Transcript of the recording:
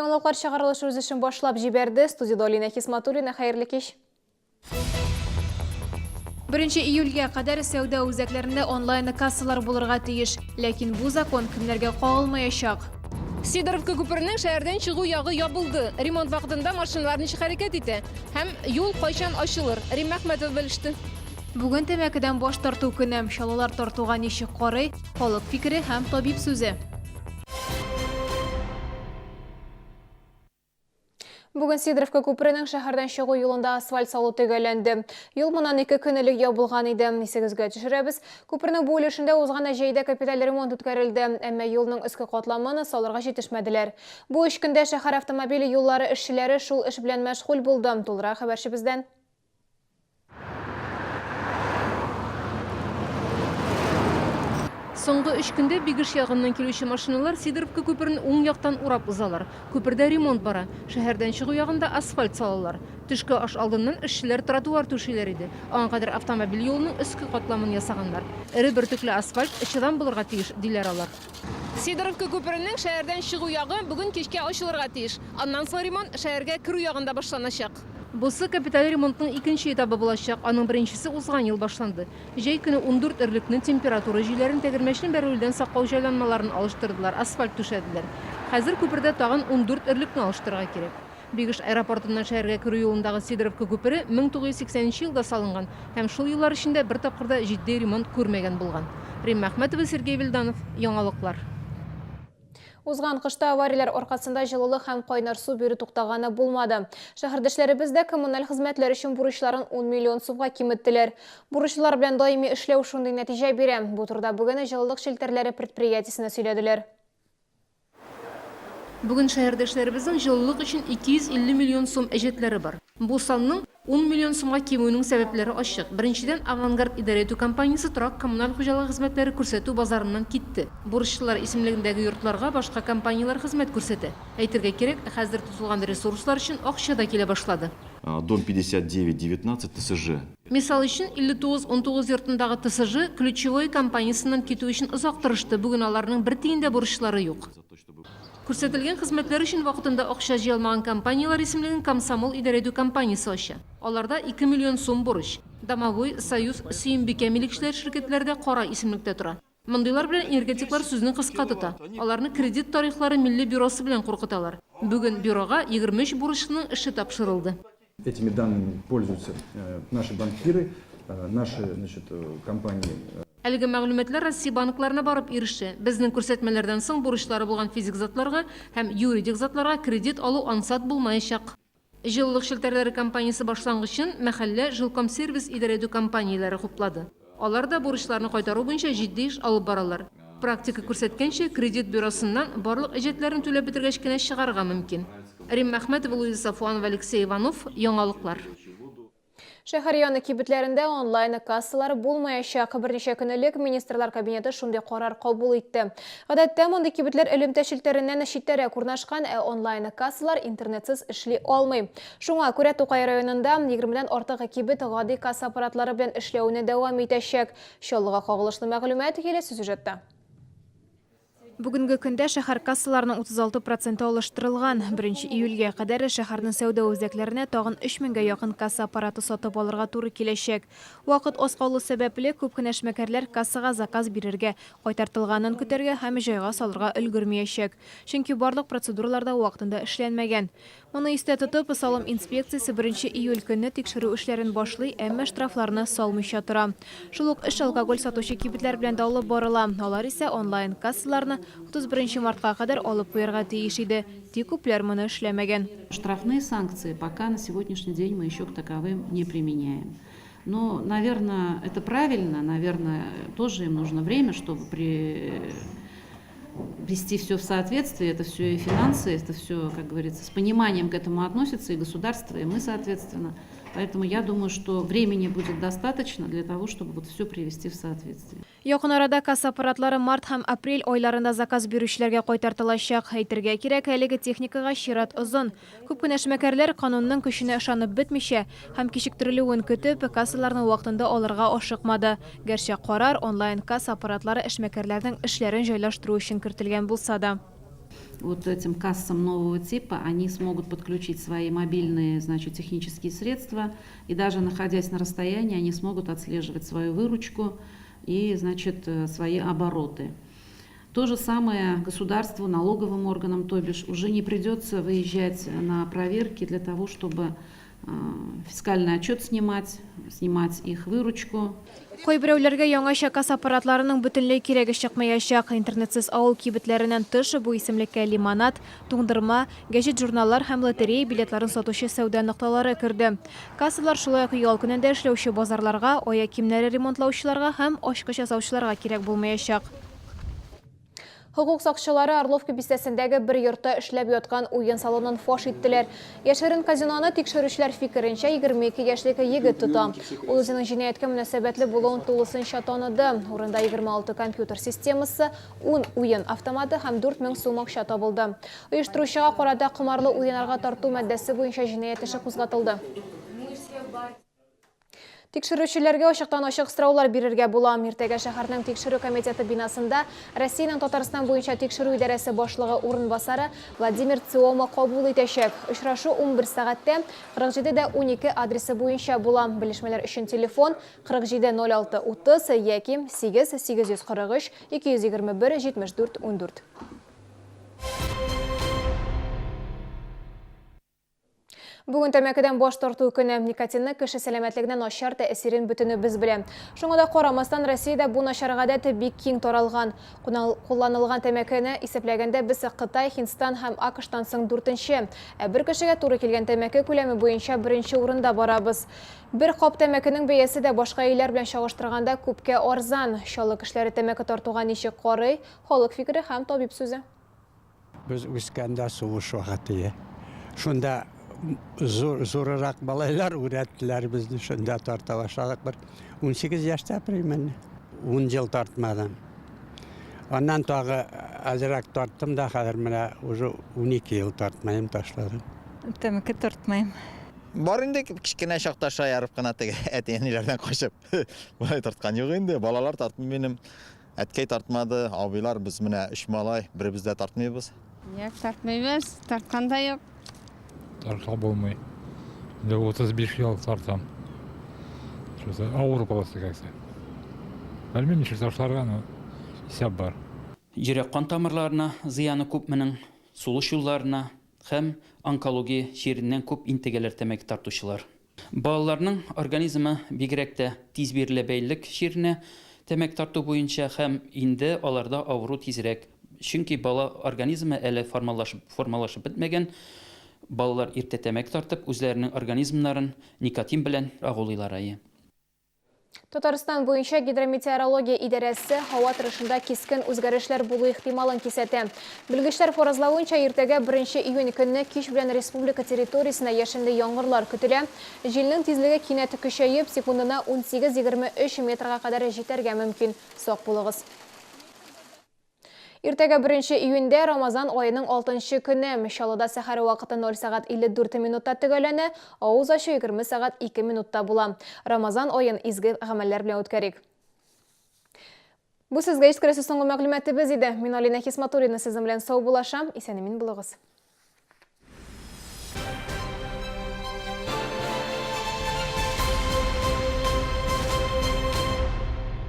Яңалыклар чыгарылышы үз эшен башлап җибәрде. Студияда Алина Хисматуллина, хәерле кич. 1 июльгә кадәр сәүдә үзәкләрендә онлайн кассалар булырга тиеш, ләкин бу закон кемнәргә кагылмаячак. Сидоровка күперенең шәһәрдән чыгу ягы ябылды. Ремонт вакытында машиналар ничек хәрәкәт итә һәм юл кайчан ачылыр? Рим Әхмәтов белеште. Бүген тәмәкедән баш тарту көне, чалулар тартуга ничек карый, халык фикере һәм табиб сүзе. Бүген Сидоровка күперенең шәһәрдән чыгу юлында асфальт салу төгәлләнде. Юл моннан 2 көн элек ябылган иде. Исегезгә төшерәбез. Күпернең бу өлешендә узган җәйдә капиталь ремонт үткәрелде, әмма юлның өске катламын салырга җитешмәделәр. Бу 3 көндә шәһәр автомобиль юллары эшчеләре шул эш белән мәшгуль булды. Тулырак хәбәрчебездән. Соңгы 3 көндә Бигеш ягыннан килүче машиналар Сидоровка күперен уң яктан урап узалар. Күпердә ремонт бара. Шәһәрдән чыгу ягында асфальт салалар. Төшке аш алдыннан эшчеләр тротуар түшиләр иде. Аңа кадәр автомобиль юлының өске катламын ясаганнар. Эре бөртекле асфальт чыдан булырга тиеш, диләр алар. Сидоровка күперенең шәһәрдән чыгу ягы бүген кичкә ачылырга тиеш. Аннан соң ремонт шәһәргә керү ягында башланачак. Бусы капиталь ремонтның 2нче этабы булачак. Аның беренчесе узган ел башланды. Җәй көне 14 эрлекнең температура җиләрен тәгәрмәчнең бәрелүдән саклау җайланмаларын алыштырдылар, асфальт түшәделәр. Хәзер күпердә тагын 14 эрлекне алыштырырга кирәк. Бигеш аэропортыннан шәһәргә керү юлындагы Сидоровка күпере 1980 елда салынган һәм шул еллар эчендә бер тапкырда җитди ремонт күрмәгән булган. Рим Әхмәтова, Сергей Вильданов, Яңалыклар. Узган кышта авариялар аркасында җылылык һәм кайнар су бирү туктаганы булмады. Шәһәрдәшләребез дә коммуналь хезмәтләр өчен бурычларын 10 миллион сумга киметтеләр. Бурычлар белән даими эшләү шундый нәтиҗә бирә. Бу турыда бүген җылылык челтәрләре предприятиесенә сөйләделәр. Бүген шәһәрдәшләребезнең җылылык өчен 250 миллион сум әҗәтләре бар. Бу санның 10 миллион сумга кимүнең сәбәпләре ачык. Беренчедән, Авангард идарә итү компаниясе торак коммуналь хуҗалык хезмәтләре күрсәтү базарыннан китте. Бурычлылар исемлегендәге йортларга башка компаниялар хезмәт күрсәтә. Әйтергә кирәк, хәзер тотылган ресурслар өчен акча да килә башлады. Дом 59-19 ТСЖ. Мисал өчен 59-19 йортындагы ТСЖ ключевой компаниясыннан китү өчен озак тырышты. Бүген аларның бер тиен дә бурычлары юк. Күрсәтелгән хезмәтләр өчен вакытында акча җыялмаган компаниялар исемлеген Комсомол идарә итү компаниясе ача. Аларда 2 миллион сум бурыч. Домовой, Союз, Сөембикә милекчеләр ширкәтләрдә кара исемлектә тора. Мондыйлар белән энергетиклар сүзне кыска тота. Аларны кредит тарихлары милли бюросы белән куркыталар. Бүген бюрога 23 бурычлының эше тапшырылды. Этими данными пользуются наши банкиры, наши компании. Әлеге мәгълүматлар Россия банкларына барып ирешә. Безнең күрсәтмәләрдән соң бурычлары булган физик затларга һәм юридик затларга кредит алу ансат булмаячак. Җылылык челтәрләре компаниясе башлангычын мәхәллә жилкомсервис идарә итү компанияләре хуплады. Алар да бурычларны кайтару буенча җитди эш алып баралар. Практика күрсәткәнчә, кредит бюросыннан барлык әҗәтләрен түләп бетергәч кенә чыгарга мөмкин. Рим Әхмәтова, Луиза Сафуанова, Алексей Иванов, Яңалыклар. Шәһәр яны кибетләрендә онлайн кассалар булмаячак. Берничә көн элек министрлар кабинеты шундый карар кабул итте. Гадәттә мондый кибетләр элемтә челтәреннән читтәрәк урнашкан, онлайн кассалар интернетсыз эшли алмый. Шуңа күрә Тукай районында 20дән артык кибет гади касса аппаратлары белән эшләүне дәвам итәчәк. Чаллыга кагылышлы мәгълүмат киләсе сюжетта. Бүгенге көндә шәһәр кассаларының 36% алыштырылган. 1 июльгә кадәр шәһәрнең сәүдә үзәкләренә тагын 3000гә якын касса аппараты сатып алырга туры киләчәк. Вакыт аз калу сәбәпле күп кенә эшмәкәрләр кассага заказ бирергә, кайтартылганын көтәргә һәм җайга салырга өлгермәячәк. Чөнки барлык процедураларда вакытында эшләнмәгән. Моны истә тотып, салым инспекциясе 1 июль көнне тикшерү эшләрен башлый, әмма штрафларны салмыйча тора. Шул ук эш алкоголь сатучы кибетләр белән дә алып барыла. Алар исә онлайн кассаларны 31 мартка кадәр алып куярга тиеш иде. Тик күпләр моны эшләмәгән. Штрафные санкции пока на сегодняшний день мы еще к таковым не применяем. Но, наверное, это правильно, наверное, тоже им нужно время, чтобы привести все в соответствие, это все и финансы, это все, как говорится, с пониманием к этому относится и государство, и мы, соответственно. Поэтому я думаю, что времени будет достаточно для того, чтобы вот все привести в соответствие. Якын арада касса аппаратлары март һәм апрель айларында заказ бирүчеләргә кайтартылачак. Әйтергә кирәк, әлеге техникага чират озын. Күп кенә эшмәкәрләр канунның көченә ышанып бетмичә һәм кичектерелүен көтеп, кассаларны вакытында алырга ашыкмады. Гәрчә карар онлайн касса аппаратлары эшмәкәрләрнең эшләрен җайлаштыру өчен кертелгән булса да. вот этим кассам нового типа, они смогут подключить свои мобильные, значит, технические средства, и даже находясь на расстоянии, они смогут отслеживать свою выручку и, значит, свои обороты. То же самое государству, налоговым органам, то бишь уже не придется выезжать на проверки для того, чтобы фискальный отчет снимать их выручку. Койбіреулерге яңаша касс аппаратларының бүтінлей керегі шықмаяшақ. Интернетсіз ауыл кибетлерінен тышы bu исемлекке лимонад, туңдырма, гәжет журналлар һәм лотерея билетларын сатушы сәүдә нокталары кірді. Кассалар шулай ук ял көнендә эшләүче базарларга, ая кимнәре ремонтлаучыларга һәм ачкыч ясаучыларга кирәк булмаячак. Hukuk сакчылары Орловка бистәсендәге bir йортта эшләп яткан уен салонын фаш иттеләр. Яшерин казиноны тикшерүчеләр фикеренчә 22 яшьлек егет тота. Ул үзенең җинаятькә мөнәсәбәтле булуын тулысынча таныды. Урында 26 компьютер системасы, 10 уен автоматы һәм 4000 сум акча табылды. Оештыручыга карата кымарлы уеннарга тарту маддәсе буенча җинаять эше кузгатылды. Тикшерүчеләргә ачыктан ачык сораулар бирергә була. Иртәгә шәһәрнең тикшерү комитеты бинасында Россиянең Татарстан буенча тикшерү идарәсе башлыгы урынбасары Владимир Циома кабул итәчәк. Очрашу 11 сәгатьтә 47-12 адресы буенча була. Белешмәләр өчен телефон 470630 яки 8843 221 74 14. Бүген тәмәкедән баш тарту көне. Никотинны кеше сәламәтлегенә начар тәэсирен бөтене без беләм. Шуңа да карамастан Россиядә бу начар гадәте бик киң таралган. Кулланылган тәмәкене исәпләгәндә без Кытай, Һиндстан һәм АКШтан соң 4-нче. Бер кешегә туры килгән тәмәке күләме буенча 1-нче урында барабыз. Бер кап тәмәкенең бәясе дә башка илләр белән чагыштырганда күпкә арзан. Шалы кешеләре тәмәке тартуга ничек карый? Халык фикере һәм табиб сүзе. Без үскәндә сугыш вакыты. Шунда зуррак балалар үрәттеләр безне, шунда тарта башладык. 18 яшьтә примерно. 10 ел тартмадым. Аннан тагы азрак тарттым да, хәзер менә уже 12 ел тартмаем, ташладым. Тәмәке тартмайм. Бар инде кичкенә чакта шаярып кына теге әтиәниләрдән качып. Болай тарткан юк инде. Балалар тартмый минем. Әткәй тартмады, абыйлар без менә 3 малай, беребез дә тартмыйбыз. Як тартмыйбыз, тартканда юк. Тарта булмый. Инде 35 ел тартам. Шусы авыр полосы кайсы. Белмим ничек ташларга, но исәп бар. Йөрәк кан тамырларына зыяны күпменең, сулыш юлларына һәм онкология җиреннән күп интегәләр тәмәке тартучылар. Балаларның организмы бигрәк тә тиз бирелә бәйлек җиренә тәмәке тарту буенча һәм инде аларда авыру тизрәк. Чөнки бала организмы әле формалашып бетмәгән. Балалар иртә тәмәке тартып, үзләренең организмнарын никотин белән агулыйлар ае. Татарстан буенча гидрометеорология идарәсе һава торышында кискен үзгәрешләр булу ихтималын кисәтә. Белгечләр фаразлавынча, иртәгә 1 июнь көнне кич белән республика территориясенә яшенле яңгырлар көтелә. Җилнең тизлеге кинәт көчәеп, секундына 18-23 метрга кадәр җитәргә мөмкин. Сак булыгыз. Иртәгә 1 июньдә Рамазан айының 6-нчы көне. Чаллыда сәхәр вакыты 0 сәгать 54 минутта төгәлләнә, авыз ачу 20 сәгать 2 минутта була. Рамазан айын изге гамәлләр белән үткәрик. Бу сезгә искәрәсе соңгы мәгълүматыбыз иде. Мин Алина Хисматуллина сезнең белән сау булашам. Исән-имин булыгыз.